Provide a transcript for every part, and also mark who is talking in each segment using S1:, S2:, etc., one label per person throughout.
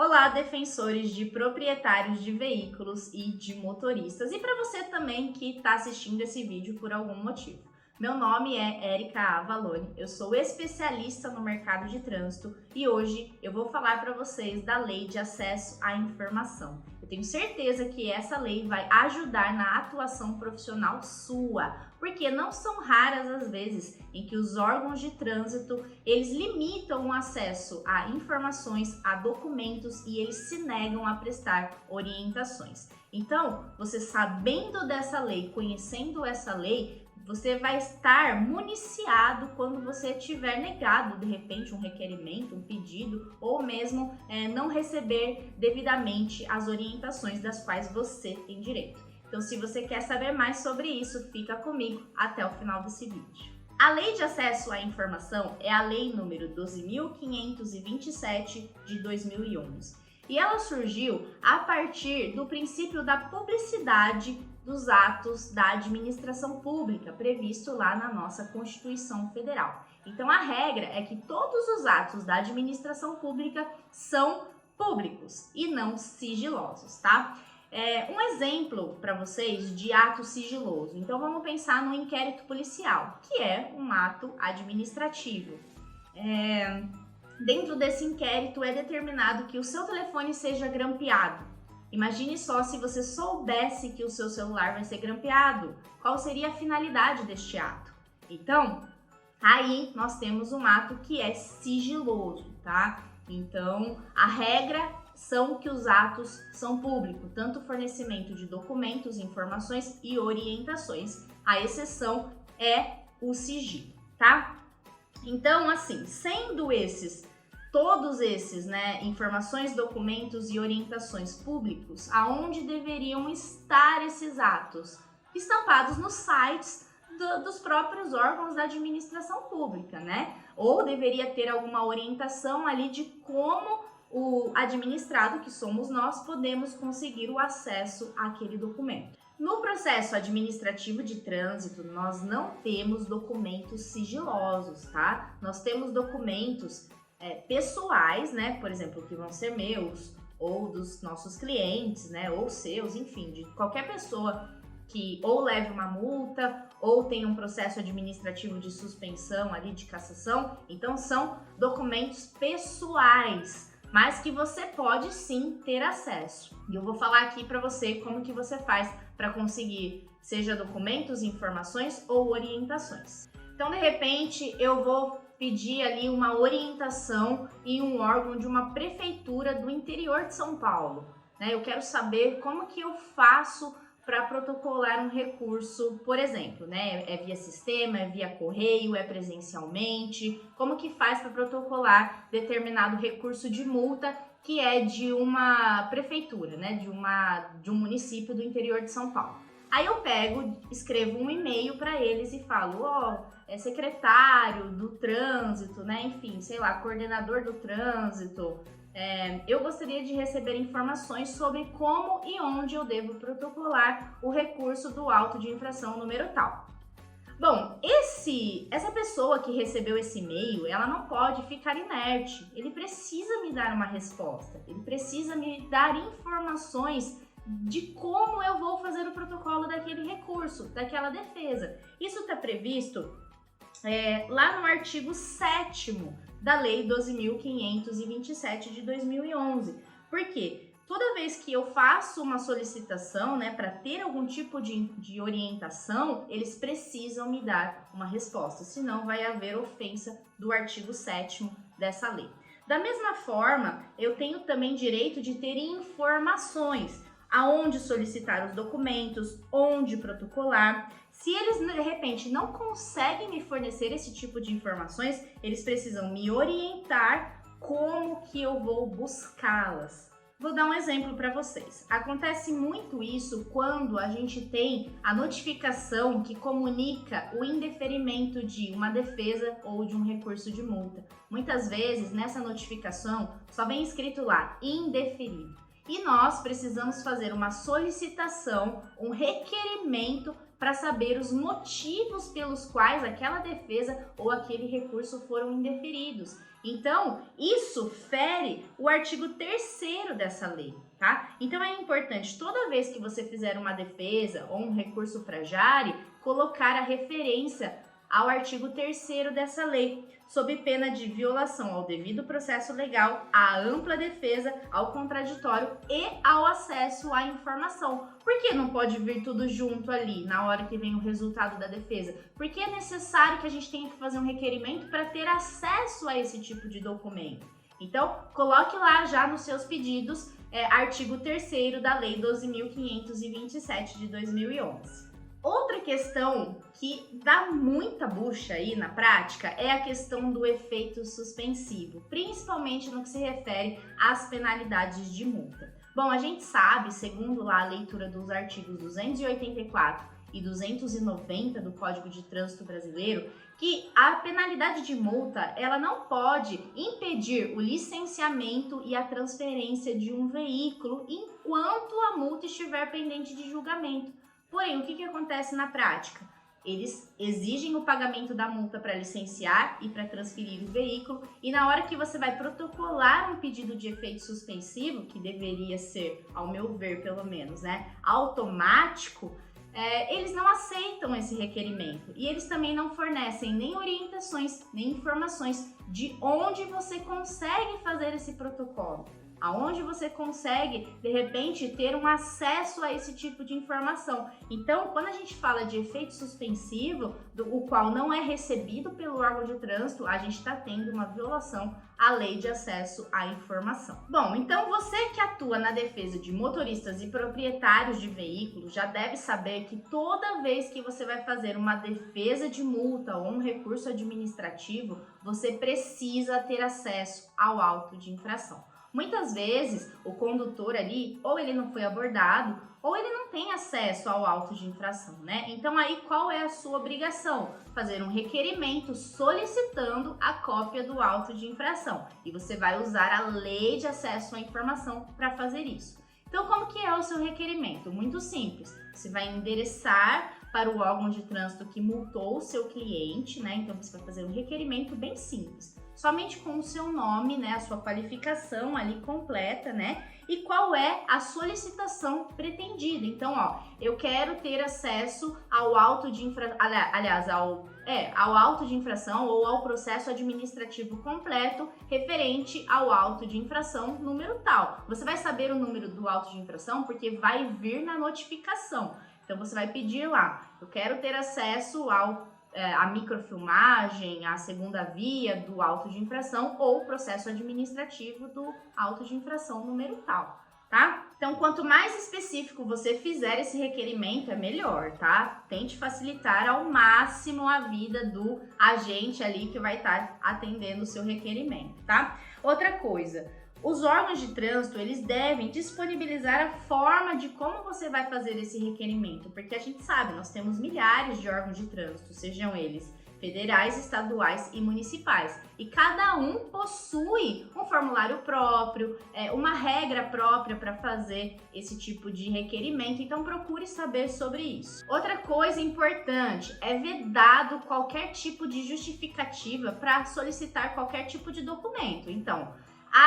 S1: Olá, defensores de proprietários de veículos e de motoristas, e para você também que está assistindo esse vídeo por algum motivo. Meu nome é Érica Avalone, eu sou especialista no mercado de trânsito e hoje eu vou falar para vocês da Lei de Acesso à Informação. Eu tenho certeza que essa lei vai ajudar na atuação profissional sua, porque não são raras as vezes em que os órgãos de trânsito eles limitam o acesso a informações, a documentos e eles se negam a prestar orientações. Então, você sabendo dessa lei, conhecendo essa lei, você vai estar municiado quando você tiver negado, de repente, um requerimento, um pedido, ou mesmo não receber devidamente as orientações das quais você tem direito. Então, se você quer saber mais sobre isso, fica comigo até o final desse vídeo. A Lei de Acesso à Informação é a Lei número 12.527 de 2011. E ela surgiu a partir do princípio da publicidade dos atos da administração pública, previsto lá na nossa Constituição Federal. Então, a regra é que todos os atos da administração pública são públicos e não sigilosos, tá? Um exemplo para vocês de ato sigiloso. Então, vamos pensar no inquérito policial, que é um ato administrativo. Dentro desse inquérito é determinado que o seu telefone seja grampeado. Imagine só se você soubesse que o seu celular vai ser grampeado. Qual seria a finalidade deste ato? Então, aí nós temos um ato que é sigiloso, tá? Então, a regra são que os atos são públicos, tanto o fornecimento de documentos, informações e orientações. A exceção é o sigilo, tá? Então, assim, sendo todos esses, informações, documentos e orientações públicos, aonde deveriam estar esses atos? Estampados nos sites dos próprios órgãos da administração pública, né? Ou deveria ter alguma orientação ali de como o administrado, que somos nós, podemos conseguir o acesso àquele documento. No processo administrativo de trânsito, nós não temos documentos sigilosos, tá? Nós temos documentos pessoais, né? Por exemplo, que vão ser meus ou dos nossos clientes, né? Ou seus, enfim, de qualquer pessoa que ou leve uma multa ou tenha um processo administrativo de suspensão ali, de cassação. Então, são documentos pessoais, mas que você pode sim ter acesso. E eu vou falar aqui para você como que você faz para conseguir, seja documentos, informações ou orientações. Então, de repente, eu vou pedir ali uma orientação em um órgão de uma prefeitura do interior de São Paulo, né? Eu quero saber como que eu faço para protocolar um recurso, por exemplo, né? É via sistema, é via correio, é presencialmente? Como que faz para protocolar determinado recurso de multa que é de uma prefeitura, né? De um município do interior de São Paulo? Aí eu escrevo um e-mail para eles e falo, secretário do trânsito, né? Enfim, sei lá, coordenador do trânsito. Eu gostaria de receber informações sobre como e onde eu devo protocolar o recurso do auto de infração número tal. Bom, essa pessoa que recebeu esse e-mail, ela não pode ficar inerte. Ele precisa me dar uma resposta. Ele precisa me dar informações de como eu vou fazer o protocolo daquele recurso, daquela defesa. Isso está previsto lá no artigo 7º da Lei 12.527 de 2011. Por quê? Toda vez que eu faço uma solicitação, para ter algum tipo de orientação, eles precisam me dar uma resposta, senão vai haver ofensa do artigo 7º dessa lei. Da mesma forma, eu tenho também direito de ter informações, aonde solicitar os documentos, onde protocolar. Se eles, de repente, não conseguem me fornecer esse tipo de informações, eles precisam me orientar como que eu vou buscá-las. Vou dar um exemplo para vocês. Acontece muito isso quando a gente tem a notificação que comunica o indeferimento de uma defesa ou de um recurso de multa. Muitas vezes, nessa notificação, só vem escrito lá, indeferido. E nós precisamos fazer uma solicitação, um requerimento para saber os motivos pelos quais aquela defesa ou aquele recurso foram indeferidos. Então, isso fere o artigo 3º dessa lei, tá? Então, é importante, toda vez que você fizer uma defesa ou um recurso para jare, colocar a referência ao artigo 3º dessa lei, sob pena de violação ao devido processo legal, à ampla defesa, ao contraditório e ao acesso à informação. Por que não pode vir tudo junto ali, na hora que vem o resultado da defesa? Porque é necessário que a gente tenha que fazer um requerimento para ter acesso a esse tipo de documento. Então, coloque lá já nos seus pedidos, artigo 3º da Lei 12.527 de 2011. Outra questão que dá muita bucha aí na prática é a questão do efeito suspensivo, principalmente no que se refere às penalidades de multa. Bom, a gente sabe, segundo lá a leitura dos artigos 284 e 290 do Código de Trânsito Brasileiro, que a penalidade de multa ela não pode impedir o licenciamento e a transferência de um veículo enquanto a multa estiver pendente de julgamento. Porém, o que acontece na prática? Eles exigem o pagamento da multa para licenciar e para transferir o veículo, e na hora que você vai protocolar um pedido de efeito suspensivo, que deveria ser, ao meu ver pelo menos, automático, eles não aceitam esse requerimento e eles também não fornecem nem orientações, nem informações de onde você consegue fazer esse protocolo. Aonde você consegue, de repente, ter um acesso a esse tipo de informação. Então, quando a gente fala de efeito suspensivo, o qual não é recebido pelo órgão de trânsito, a gente está tendo uma violação à lei de acesso à informação. Bom, então você que atua na defesa de motoristas e proprietários de veículos já deve saber que toda vez que você vai fazer uma defesa de multa ou um recurso administrativo, você precisa ter acesso ao auto de infração. Muitas vezes o condutor ali, ou ele não foi abordado, ou ele não tem acesso ao auto de infração, né? Então aí qual é a sua obrigação? Fazer um requerimento solicitando a cópia do auto de infração. E você vai usar a lei de acesso à informação para fazer isso. Então como que é o seu requerimento? Muito simples. Você vai endereçar para o órgão de trânsito que multou o seu cliente, né? Então você vai fazer um requerimento bem simples. Somente com o seu nome, né, a sua qualificação ali completa, né, e qual é a solicitação pretendida. Então, eu quero ter acesso ao auto de ao auto de infração ou ao processo administrativo completo referente ao auto de infração número tal. Você vai saber o número do auto de infração porque vai vir na notificação. Então, você vai pedir lá, eu quero ter acesso a microfilmagem, a segunda via do auto de infração ou processo administrativo do auto de infração número tal, tá? Então, quanto mais específico você fizer esse requerimento, é melhor, tá? Tente facilitar ao máximo a vida do agente ali que vai estar atendendo o seu requerimento, tá? Outra coisa, os órgãos de trânsito, eles devem disponibilizar a forma de como você vai fazer esse requerimento, porque a gente sabe, nós temos milhares de órgãos de trânsito, sejam eles federais, estaduais e municipais, e cada um possui um formulário próprio, uma regra própria para fazer esse tipo de requerimento, então procure saber sobre isso. Outra coisa importante, é vedado qualquer tipo de justificativa para solicitar qualquer tipo de documento. Então,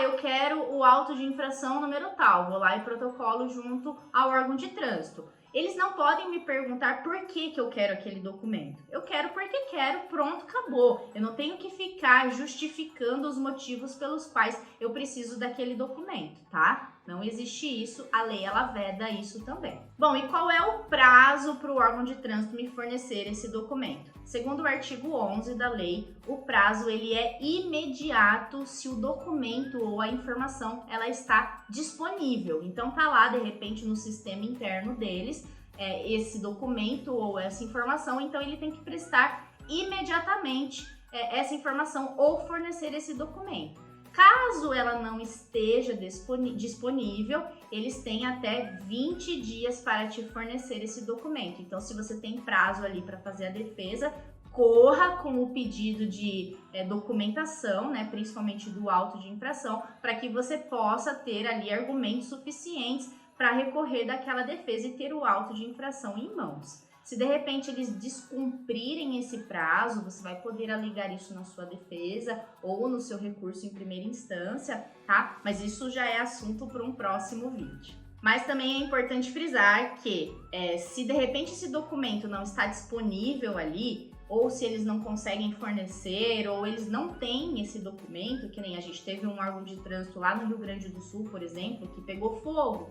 S1: eu quero o auto de infração número tal, vou lá e protocolo junto ao órgão de trânsito. Eles não podem me perguntar por que eu quero aquele documento. Eu quero porque quero, pronto, acabou. Eu não tenho que ficar justificando os motivos pelos quais eu preciso daquele documento, tá? Não existe isso, a lei ela veda isso também. Bom, e qual é o prazo para o órgão de trânsito me fornecer esse documento? Segundo o artigo 11 da lei, o prazo ele é imediato se o documento ou a informação ela está disponível. Então tá lá de repente no sistema interno deles esse documento ou essa informação, então ele tem que prestar imediatamente essa informação ou fornecer esse documento. Caso ela não esteja disponível, eles têm até 20 dias para te fornecer esse documento. Então, se você tem prazo ali para fazer a defesa, corra com o pedido de documentação, né, principalmente do auto de infração, para que você possa ter ali argumentos suficientes para recorrer daquela defesa e ter o auto de infração em mãos. Se de repente eles descumprirem esse prazo, você vai poder alegar isso na sua defesa ou no seu recurso em primeira instância, tá? Mas isso já é assunto para um próximo vídeo. Mas também é importante frisar que se de repente esse documento não está disponível ali, ou se eles não conseguem fornecer, ou eles não têm esse documento, que nem a gente teve um órgão de trânsito lá no Rio Grande do Sul, por exemplo, que pegou fogo.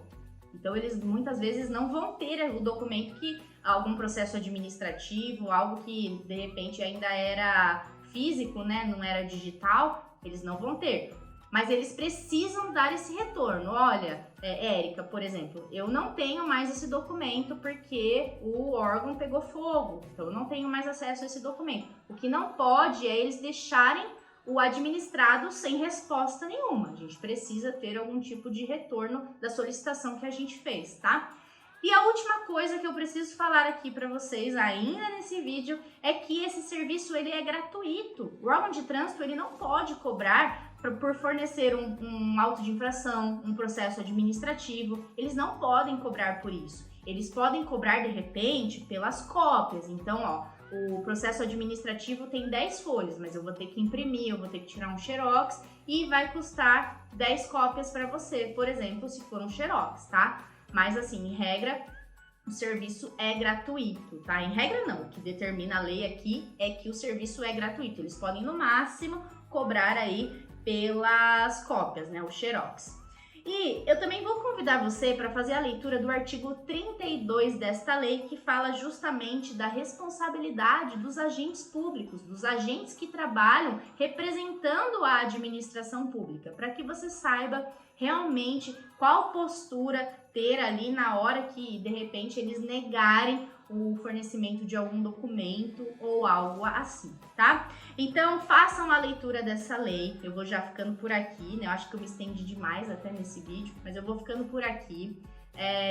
S1: Então eles muitas vezes não vão ter o documento que algum processo administrativo, algo que de repente ainda era físico, né, não era digital, eles não vão ter. Mas eles precisam dar esse retorno. Olha, Érica, por exemplo, eu não tenho mais esse documento porque o órgão pegou fogo, então eu não tenho mais acesso a esse documento. O que não pode é eles deixarem o administrado sem resposta nenhuma. A gente precisa ter algum tipo de retorno da solicitação que a gente fez, tá? E a última coisa que eu preciso falar aqui para vocês ainda nesse vídeo é que esse serviço ele é gratuito. O órgão de trânsito ele não pode cobrar por fornecer um auto de infração, um processo administrativo. Eles não podem cobrar por isso. Eles podem cobrar de repente pelas cópias. Então, ó, o processo administrativo tem 10 folhas, mas eu vou ter que imprimir, eu vou ter que tirar um xerox e vai custar 10 cópias para você, por exemplo, se for um xerox, tá? Mas assim, em regra, o serviço é gratuito, tá? Em regra não, o que determina a lei aqui é que o serviço é gratuito. Eles podem, no máximo, cobrar aí pelas cópias, né? O xerox. E eu também vou convidar você para fazer a leitura do artigo 32 desta lei, que fala justamente da responsabilidade dos agentes públicos, dos agentes que trabalham representando a administração pública, para que você saiba realmente qual postura ter ali na hora que, de repente, eles negarem o fornecimento de algum documento ou algo assim, tá? Então, façam a leitura dessa lei. Eu vou já ficando por aqui, né? Eu acho que eu me estendi demais até nesse vídeo, mas eu vou ficando por aqui.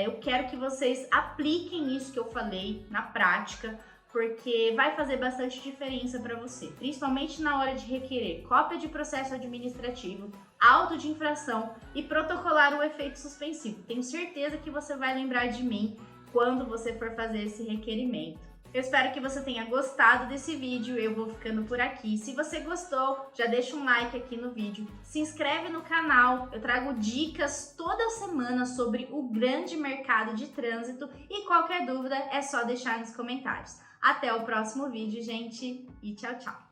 S1: Eu quero que vocês apliquem isso que eu falei na prática, porque vai fazer bastante diferença para você, principalmente na hora de requerer cópia de processo administrativo, auto de infração e protocolar o efeito suspensivo. Tenho certeza que você vai lembrar de mim quando você for fazer esse requerimento. Eu espero que você tenha gostado desse vídeo, eu vou ficando por aqui. Se você gostou, já deixa um like aqui no vídeo, se inscreve no canal, eu trago dicas toda semana sobre o grande mercado de trânsito e qualquer dúvida é só deixar nos comentários. Até o próximo vídeo, gente, e tchau, tchau!